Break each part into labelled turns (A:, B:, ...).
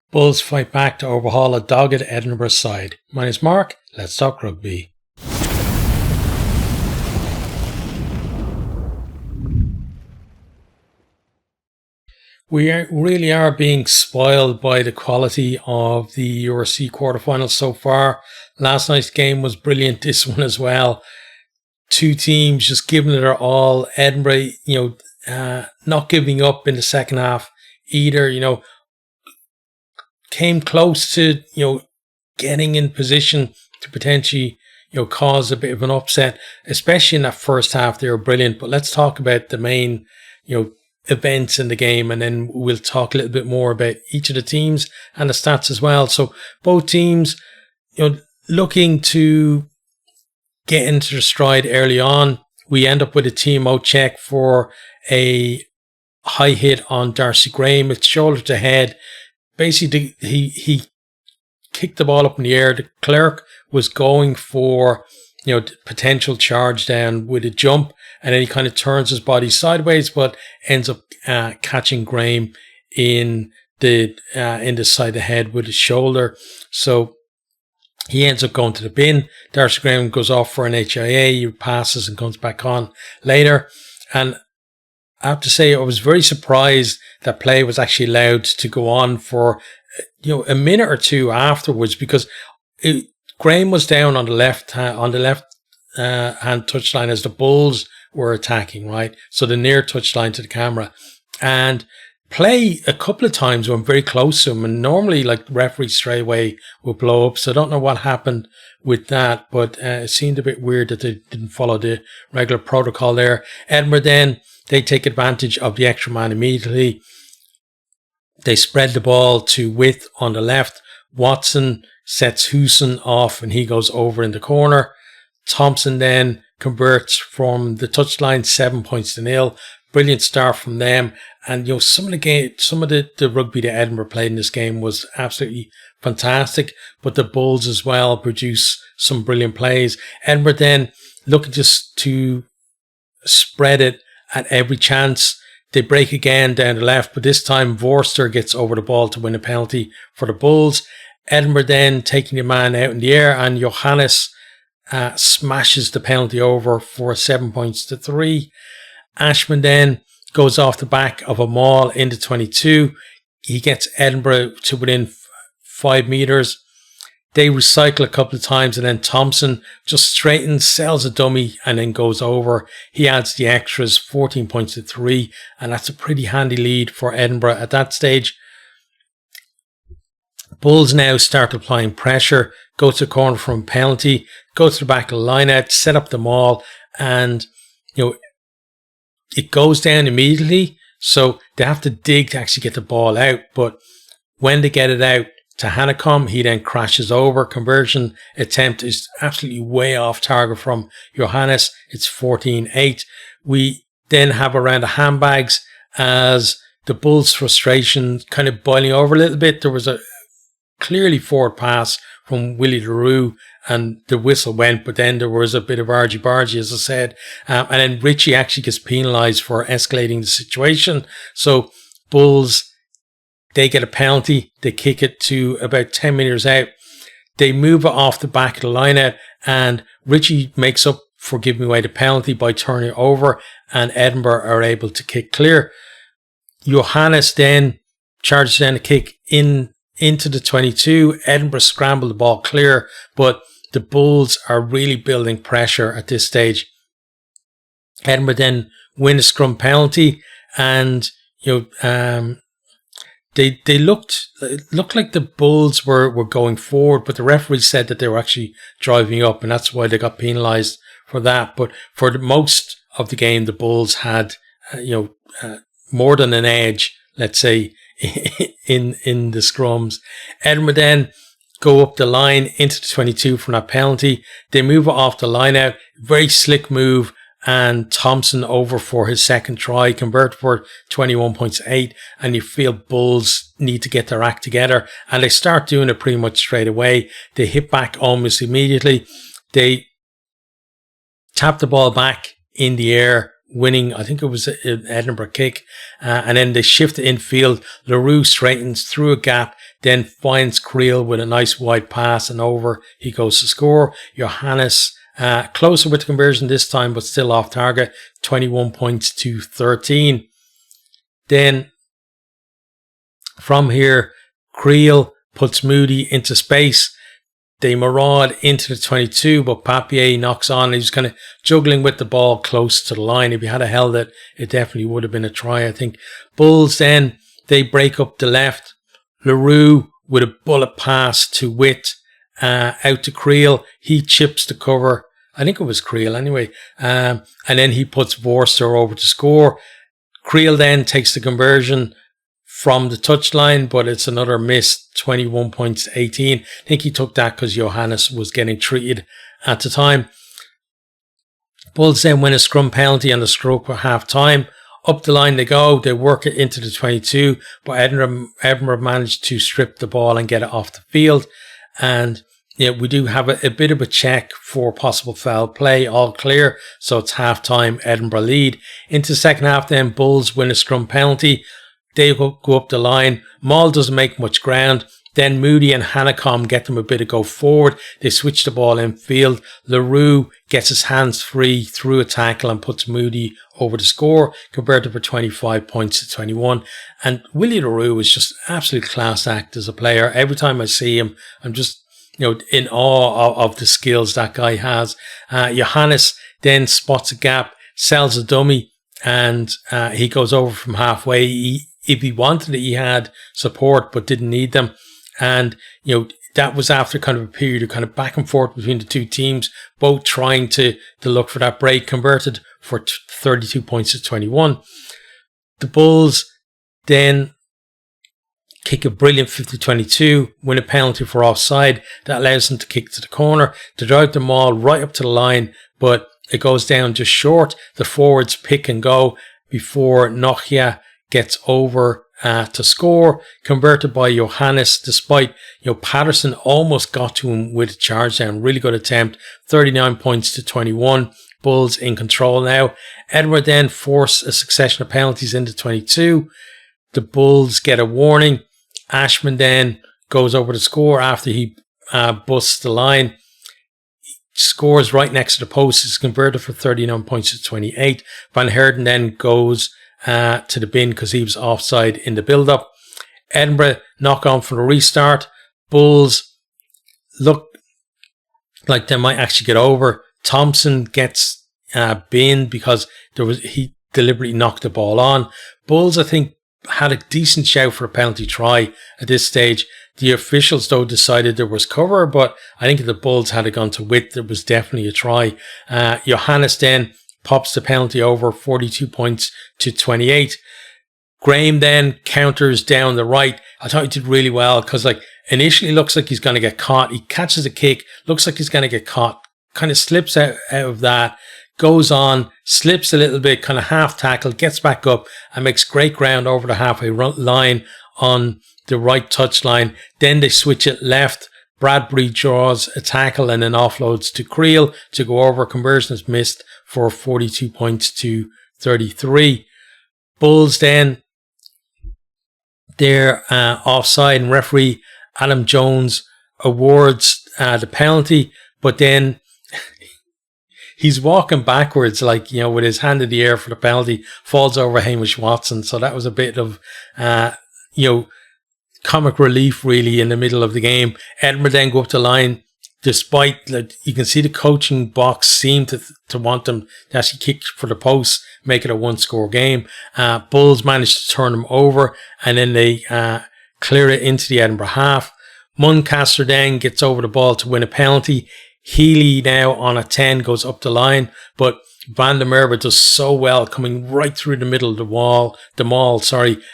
A: Bulls fight back to overhaul a dogged Edinburgh side. My name's Mark, let's talk rugby. We really are being spoiled by the quality of the URC quarterfinals so far. Last night's game was brilliant, this one as well. Two teams just giving it their all. Edinburgh, not giving up in the second half either, came close to, getting in position to potentially, cause a bit of an upset, especially in that first half. They were brilliant. But let's talk about the main, events in the game, and then we'll talk a little bit more about each of the teams and the stats as well. So both teams, looking to get into their stride early on. We end up with a TMO check for a high hit on Darcy Graham. It's shoulder to head. Basically, he kicked the ball up in the air. The clerk was going for, potential charge down with a jump, and then he kind of turns his body sideways, but ends up catching Graham in the side of the head with his shoulder. So he ends up going to the bin. Darcy Graham goes off for an HIA. He passes and comes back on later. And I have to say, I was very surprised that play was actually allowed to go on for, a minute or two afterwards, because Graham was down on the left hand touchline as the Bulls were attacking, right? So the near touchline to the camera. And play a couple of times went very close to him, and normally like referee straight away will blow up. So I don't know what happened with that, but it seemed a bit weird that they didn't follow the regular protocol there. Edinburgh then, they take advantage of the extra man immediately. They spread the ball to Width on the left. Watson sets Hewson off and he goes over in the corner. Thompson then converts from the touchline, 7 points to 0. Brilliant start from them. And some of the rugby that Edinburgh played in this game was absolutely fantastic. But the Bulls as well produce some brilliant plays. Edinburgh then looking just to spread it at every chance. They break again down the left, but this time Vorster gets over the ball to win a penalty for the Bulls. Edinburgh then taking the man out in the air, and Johannes smashes the penalty over for 7 points to 3. Ashman then goes off the back of a maul into 22. He gets Edinburgh to within 5 meters. They recycle a couple of times, and then Thompson just straightens, sells a dummy, and then goes over. He adds the extras, 14 points to 3, and that's a pretty handy lead for Edinburgh at that stage. Bulls now start applying pressure, go to the corner from penalty, go to the back of the line-out, set up the maul, and it goes down immediately, so they have to dig to actually get the ball out. But when they get it out to Hanekom, he then crashes over. Conversion attempt is absolutely way off target from Johannes. It's 14-8. We then have a round of handbags as the Bulls' frustration kind of boiling over a little bit. There was a clearly forward pass from Willie LaRue and the whistle went, but then there was a bit of argy-bargy, as I said. And then Richie actually gets penalised for escalating the situation. So Bulls, they get a penalty. They kick it to about 10 metres out. They move it off the back of the line out, and Richie makes up for giving away the penalty by turning it over, and Edinburgh are able to kick clear. Johannes then charges down a kick into the 22. Edinburgh scramble the ball clear, but the Bulls are really building pressure at this stage. Edinburgh then win a scrum penalty, and They looked like the Bulls were going forward, but the referee said that they were actually driving up, and that's why they got penalised for that. But for the most of the game, the Bulls had more than an edge, let's say, in the scrums. Edinburgh then go up the line into the 22 from that penalty. They move it off the line out, very slick move. And Thompson over for his second try, convert for 21.8, and you feel Bulls need to get their act together, and they start doing it pretty much straight away. They hit back almost immediately. They tap the ball back in the air, winning, I think it was an Edinburgh kick, and then they shift it infield. LaRue straightens through a gap, then finds Creel with a nice wide pass, and over he goes to score. Johannes closer with the conversion this time, but still off target, 21 points to 13. Then from here, Creel puts Moody into space. They maraud into the 22, but Papier knocks on. He's kind of juggling with the ball close to the line. If he had held it, it definitely would have been a try, I think. Bulls then, they break up the left. Leroux with a bullet pass to Witt, out to Creel. He chips the cover. I think it was Creel anyway. And then he puts Vorster over to score. Creel then takes the conversion from the touchline, but it's another miss, 21 points, 18. I think he took that because Johannes was getting treated at the time. Bulls then win a scrum penalty on the stroke at half time. Up the line they go. They work it into the 22, but Edinburgh managed to strip the ball and get it off the field. And yeah, we do have a bit of a check for possible foul play, all clear. So it's half time, Edinburgh lead. Into the second half then, Bulls win a scrum penalty. They go up the line. Maul doesn't make much ground. Then Moody and Hanekom get them a bit of go forward. They switch the ball in field. Leroux gets his hands free through a tackle and puts Moody over to score, converted for 25 points to 21. And Willie Leroux is just absolute class act as a player. Every time I see him, I'm just, in awe of the skills that guy has. Johannes then spots a gap, sells a dummy, and he goes over from halfway. If he wanted it, he had support, but didn't need them. And, that was after kind of a period of kind of back and forth between the two teams, both trying to look for that break, converted for 32 points to 21. The Bulls then kick a brilliant 50-22, win a penalty for offside. That allows them to kick to the corner, to drive the ball right up to the line, but it goes down just short. The forwards pick and go before Nokia gets over to score, converted by Johannes, despite Patterson almost got to him with a charge down. Really good attempt, 39 points to 21. Bulls in control now. Edinburgh then force a succession of penalties into 22. The Bulls get a warning. Ashman then goes over to score after he busts the line. Scores right next to the post. Is converted for 39 points to 28. Van Heerden then goes to the bin because he was offside in the build-up. Edinburgh knock on for the restart. Bulls look like they might actually get over. Thompson gets binned because he deliberately knocked the ball on. Bulls, I think, had a decent shout for a penalty try at this stage. The officials, though, decided there was cover, but I think if the Bulls had gone to Witt, there was definitely a try. Johannes then pops the penalty over, 42 points to 28. Graham then counters down the right. I thought he did really well because, initially looks like he's going to get caught. He catches a kick, looks like he's going to get caught, kind of slips out of that, goes on, slips a little bit, kind of half tackle, gets back up and makes great ground over the halfway line on the right touchline. Then they switch it left. Bradbury draws a tackle and then offloads to Creel to go over. Conversion is missed for 42 points to 33. Bulls then, they're offside, and referee Adam Jones awards the penalty, but then he's walking backwards, with his hand in the air for the penalty, falls over Hamish Watson. So that was a bit of, comic relief really in the middle of the game. Edinburgh then go up the line, despite, you can see the coaching box seem to want them to actually kick for the post, make it a one-score game. Bulls managed to turn them over, and then they clear it into the Edinburgh half. Muncaster then gets over the ball to win a penalty. Healy now on a 10 goes up the line, but Van der Merwe does so well, coming right through the middle of the maul,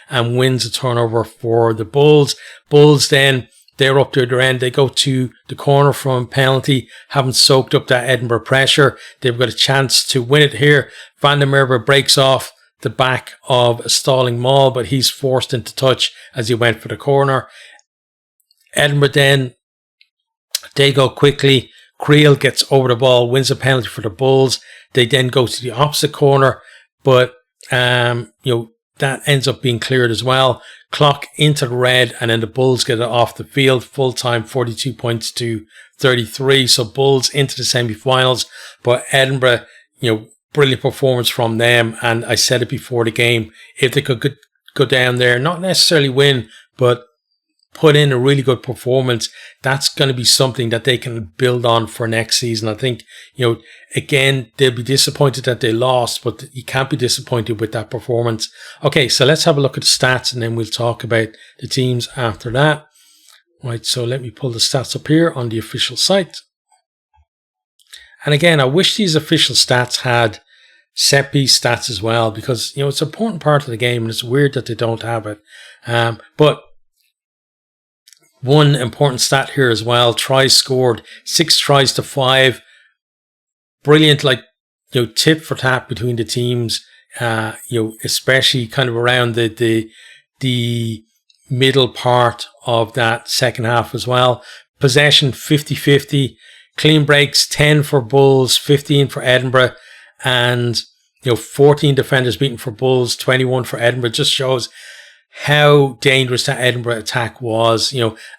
A: and wins a turnover for the Bulls. Bulls then, they're up to their end. They go to the corner from penalty, haven't soaked up that Edinburgh pressure. They've got a chance to win it here. Van der Merwe breaks off the back of a stalling maul, but he's forced into touch as he went for the corner. Edinburgh then, they go quickly. Creel gets over the ball, wins a penalty for the Bulls. They then go to the opposite corner, but that that ends up being cleared as well. Clock into the red, and then the Bulls get it off the field. Full time, 42 points to 33. So Bulls into the semi-finals. But Edinburgh, brilliant performance from them. And I said it before the game, if they could go down there, not necessarily win, but put in a really good performance, that's going to be something that they can build on for next season. I think, again, they'll be disappointed that they lost, but you can't be disappointed with that performance. Okay, so let's have a look at the stats, and then we'll talk about the teams after that. Right, so let me pull the stats up here on the official site. And again, I wish these official stats had set piece stats as well, because, it's an important part of the game, and it's weird that they don't have it. But one important stat here as well, tries scored, 6 tries to 5. Brilliant, tip for tap between the teams, especially kind of around the middle part of that second half as well. Possession 50-50, clean breaks 10 for Bulls, 15 for Edinburgh, and 14 defenders beaten for Bulls, 21 for Edinburgh. Just shows how dangerous that Edinburgh attack was,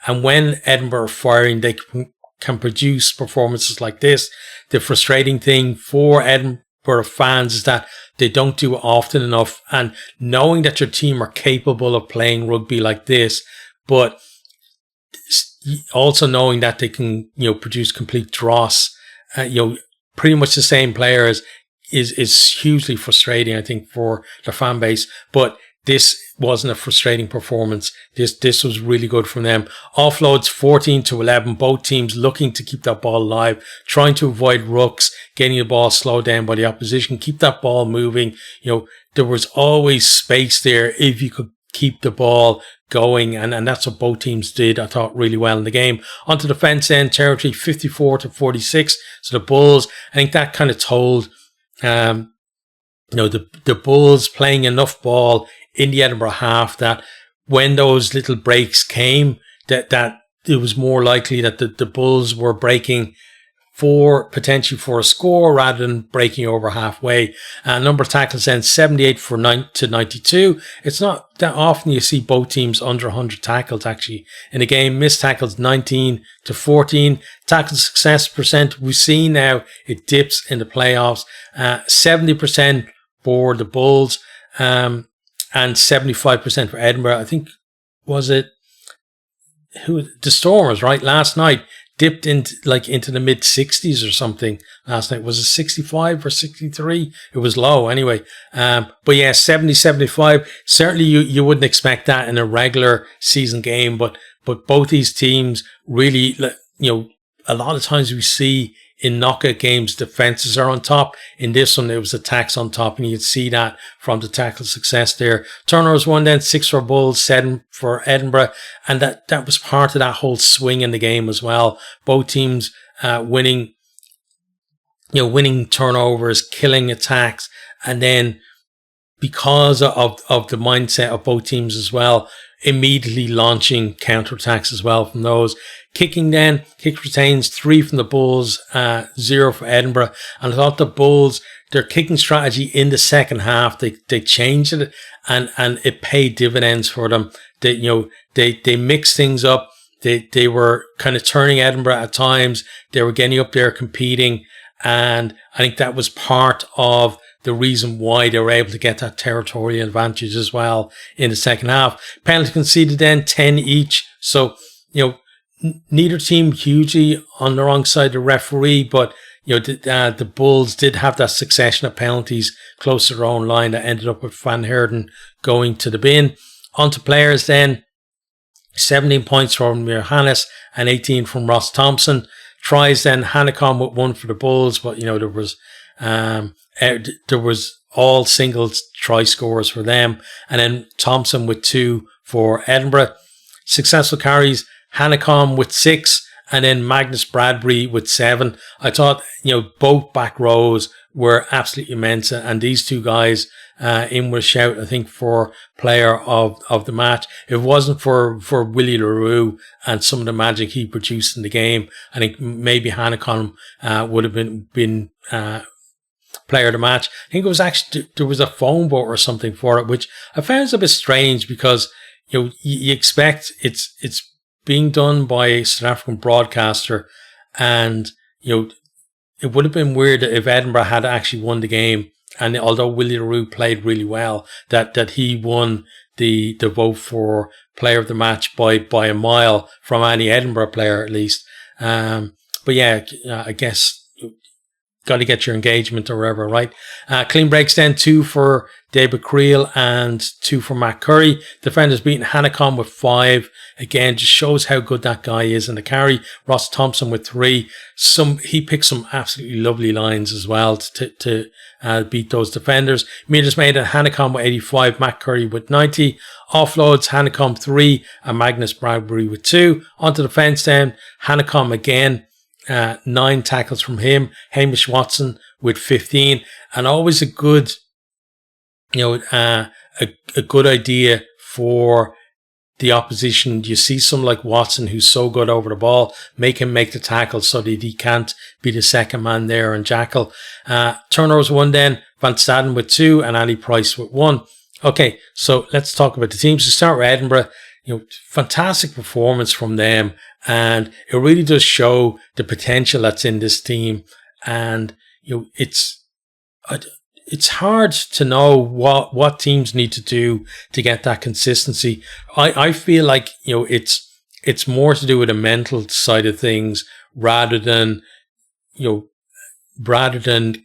A: and when Edinburgh are firing, they can produce performances like this. The frustrating thing for Edinburgh fans is that they don't do it often enough, and knowing that your team are capable of playing rugby like this, but also knowing that they can, produce complete dross, pretty much the same players is hugely frustrating, I think, for the fan base. But this wasn't a frustrating performance. This was really good from them. Offloads 14-11. Both teams looking to keep that ball alive, trying to avoid rucks, getting the ball slowed down by the opposition, keep that ball moving. There was always space there if you could keep the ball going, and that's what both teams did, I thought, really well in the game. Onto the fence end territory, 54-46. So the Bulls, I think that kind of told the Bulls playing enough ball in the Edinburgh half that when those little breaks came, that it was more likely that the Bulls were breaking potentially for a score rather than breaking over halfway. Number of tackles then 78 to 92. It's not that often you see both teams under 100 tackles actually in a game. Missed tackles 19-14. Tackle success percent, we see now it dips in the playoffs. 70% for the Bulls, and 75% for Edinburgh. I think, was it the Stormers, right? Last night dipped into the mid 60s or something last night. Was it 65 or 63? It was low anyway. But yeah, 70-75. Certainly you wouldn't expect that in a regular season game, but both these teams really, a lot of times we see in knockout games, defenses are on top. In this one, it was attacks on top, and you can see that from the tackle success there. Turnovers 1 then, 6 for Bulls, 7 for Edinburgh, and that was part of that whole swing in the game as well. Both teams winning turnovers, killing attacks, and then because of the mindset of both teams as well, immediately launching counterattacks as well from those. Kicking then, kick retains 3 from the Bulls, 0 for Edinburgh. And I thought the Bulls, their kicking strategy in the second half, they changed it and it paid dividends for them. They mixed things up. They were kind of turning Edinburgh at times. They were getting up there competing. And I think that was part of the reason why they were able to get that territorial advantage as well in the second half. Penalty conceded then 10 each. So, neither team hugely on the wrong side of the referee, but the Bulls did have that succession of penalties close to their own line that ended up with Van Heerden going to the bin. On to players then. 17 points from Johannes and 18 from Ross Thompson. Tries then, Hanekom with 1 for the Bulls, but there was all singles try scores for them, and then Thompson with 2 for Edinburgh. Successful carries, Hanekom with 6, and then Magnus Bradbury with 7. I thought, both back rows were absolutely immense, and these two guys in with a shout, I think, for player of the match. If it wasn't for Willie LaRue and some of the magic he produced in the game, I think maybe Hanekom would have been player of the match. I think it was actually, there was a phone vote or something for it, which I found a bit strange because, you expect it's being done by a South African broadcaster, and, it would have been weird if Edinburgh had actually won the game. And although Willie LaRue played really well, that he won the vote for player of the match by a mile from any Edinburgh player, at least. But yeah, I guess got to get your engagement or whatever, right? Clean breaks then, 2 for David Creel and 2 for Matt Curry. Defenders beating Hanekom with 5. Again, just shows how good that guy is in the carry. Ross Thompson with 3. He picked some absolutely lovely lines as well to beat those defenders. Meters made at Hanekom with 85, Matt Curry with 90. Offloads, Hanekom 3 and Magnus Bradbury with 2. Onto the fence then, Hanekom again. 9 tackles from him. Hamish Watson with 15, and always a good, a good idea for the opposition. You see someone like Watson who's so good over the ball, make him make the tackle so that he can't be the second man there and Jackal. Turnovers 1 then, Van Staden with 2 and Ali Price with 1. Okay, so let's talk about the teams. To start with Edinburgh, fantastic performance from them. And it really does show the potential that's in this team. And, it's hard to know what teams need to do to get that consistency. I feel like, it's more to do with the mental side of things rather than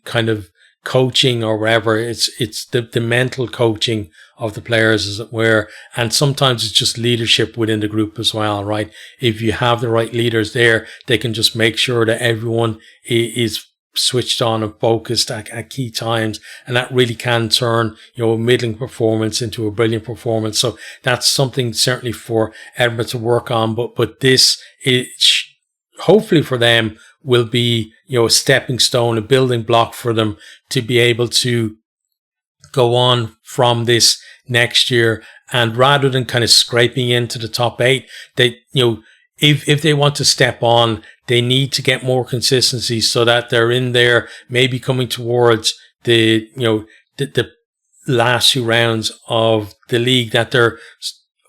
A: kind of coaching or whatever. It's the mental coaching of the players, as it were. And sometimes it's just leadership within the group as well, right? If you have the right leaders there, they can just make sure that everyone is switched on and focused at key times. And that really can turn, a middling performance into a brilliant performance. So that's something certainly for Edinburgh to work on. But this is hopefully for them will be, a stepping stone, a building block for them to be able to go on from this next year. And rather than kind of scraping into the top 8, they, if they want to step on, they need to get more consistency so that they're in there, maybe coming towards the last 2 rounds of the league, that they're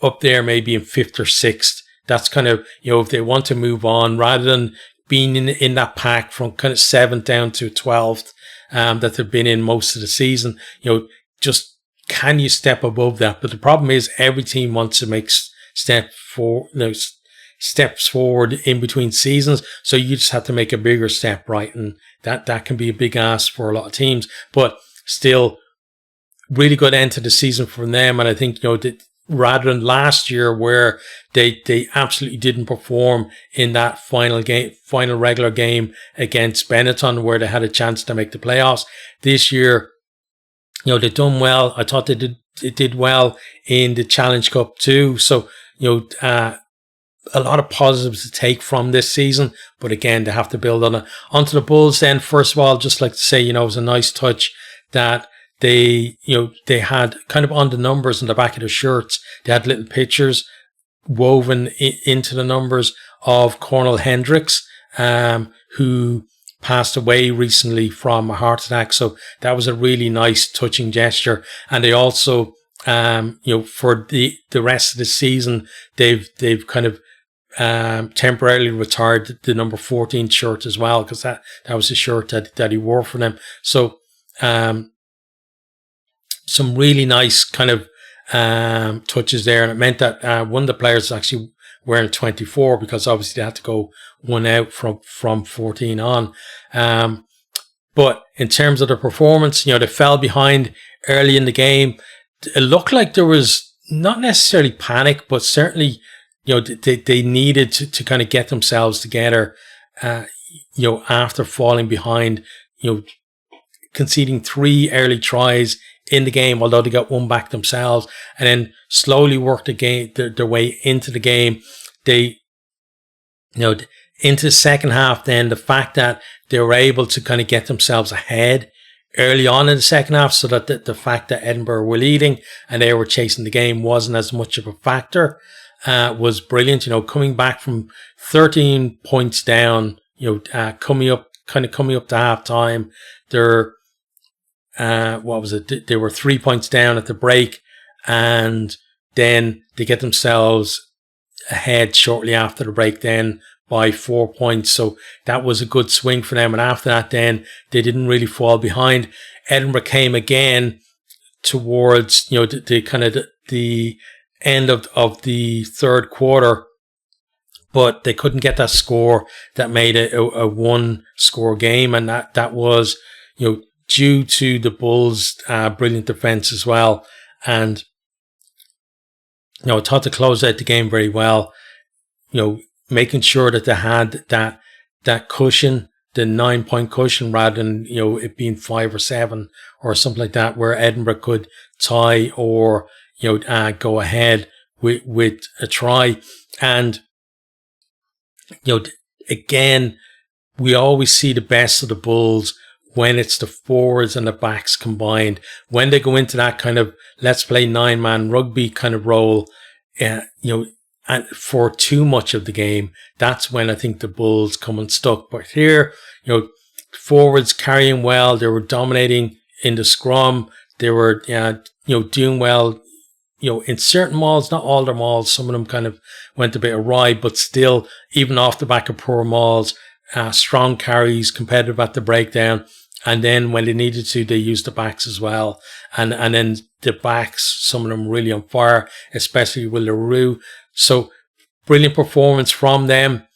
A: up there maybe in 5th or 6th. That's kind of, if they want to move on, rather than being in that pack from kind of 7th down to 12th, that they've been in most of the season, just can you step above that? But the problem is every team wants to make steps forward in between seasons. So you just have to make a bigger step, right? And that can be a big ask for a lot of teams, but still really good end to the season from them. And I think, rather than last year where they absolutely didn't perform in that final regular game against Benetton where they had a chance to make the playoffs. This year, they've done well. I thought they did well in the Challenge Cup too. So, a lot of positives to take from this season, but again, they have to build on it. Onto the Bulls then, first of all, just like to say, it was a nice touch that they had kind of on the numbers on the back of their shirts, they had little pictures woven into the numbers of Cornel Hendricks, who passed away recently from a heart attack. So that was a really nice touching gesture. And they also, for the rest of the season, they've kind of temporarily retired the number 14 shirt as well, because that was the shirt that he wore for them. So some really nice kind of touches there, and it meant that one of the players actually wearing 24, because obviously they had to go one out from 14 on. But in terms of the performance, they fell behind early in the game. It looked like there was not necessarily panic, but certainly they needed to kind of get themselves together, after falling behind, conceding 3 early tries in the game, although they got one back themselves, and then slowly worked their way into the game. They, into the second half, then the fact that they were able to kind of get themselves ahead early on in the second half, so that the fact that Edinburgh were leading and they were chasing the game wasn't as much of a factor, was brilliant. Coming back from 13 points down, coming up to half time, they're what was it? They were 3 points down at the break, and then they get themselves ahead shortly after the break then by 4 points. So that was a good swing for them. And after that, then they didn't really fall behind. Edinburgh came again towards, the kind of the end of the third quarter, but they couldn't get that score that made it a one score game. And that was, due to the Bulls' brilliant defense as well. And, I thought they closed out the game very well, making sure that they had that cushion, the 9 point cushion, rather than, it being 5 or 7 or something like that, where Edinburgh could tie or, go ahead with a try. And, again, we always see the best of the Bulls when it's the forwards and the backs combined. When they go into that kind of let's play 9-man rugby kind of role, and for too much of the game, that's when I think the Bulls come unstuck. But here, forwards carrying well, they were dominating in the scrum, they were doing well, in certain mauls, not all their mauls, some of them kind of went a bit awry, but still, even off the back of poor mauls, strong carries, competitive at the breakdown. And then when they needed to, they used the backs as well. And then the backs, some of them really on fire, especially with LaRue. So brilliant performance from them.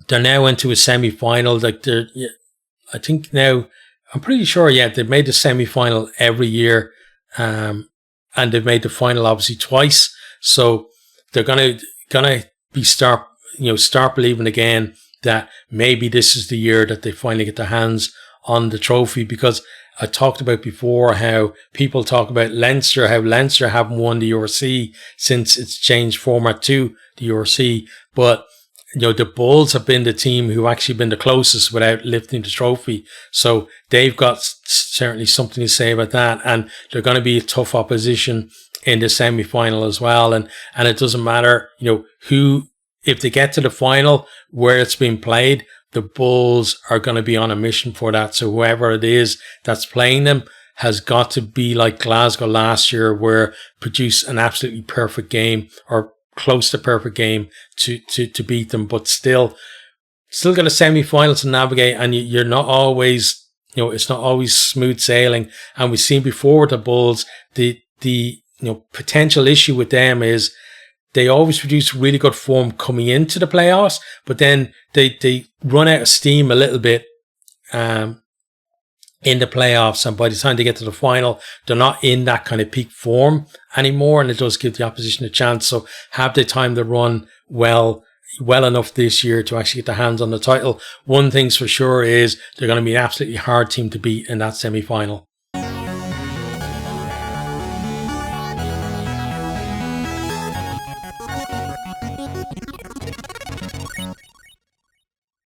A: They're now into a semi-final. I think now, I'm pretty sure, they've made the semi-final every year. And they've made the final obviously twice. So they're gonna be start believing again that maybe this is the year that they finally get their hands on the trophy, because I talked about before how people talk about Leinster, how Leinster haven't won the URC since it's changed format to the URC. But, the Bulls have been the team who actually been the closest without lifting the trophy. So they've got certainly something to say about that. And they're going to be a tough opposition in the semi-final as well. And it doesn't matter, if they get to the final where it's being played, the Bulls are going to be on a mission for that. So whoever it is that's playing them has got to be like Glasgow last year, where produce an absolutely perfect game or close to perfect game to beat them. But still got a semi-final to navigate, and you're not always, it's not always smooth sailing. And we've seen before with the Bulls, the potential issue with them is they always produce really good form coming into the playoffs, but then they run out of steam a little bit in the playoffs. And by the time they get to the final, they're not in that kind of peak form anymore. And it does give the opposition a chance. So have they timed the run well enough this year to actually get their hands on the title? One thing's for sure is they're going to be an absolutely hard team to beat in that semi-final.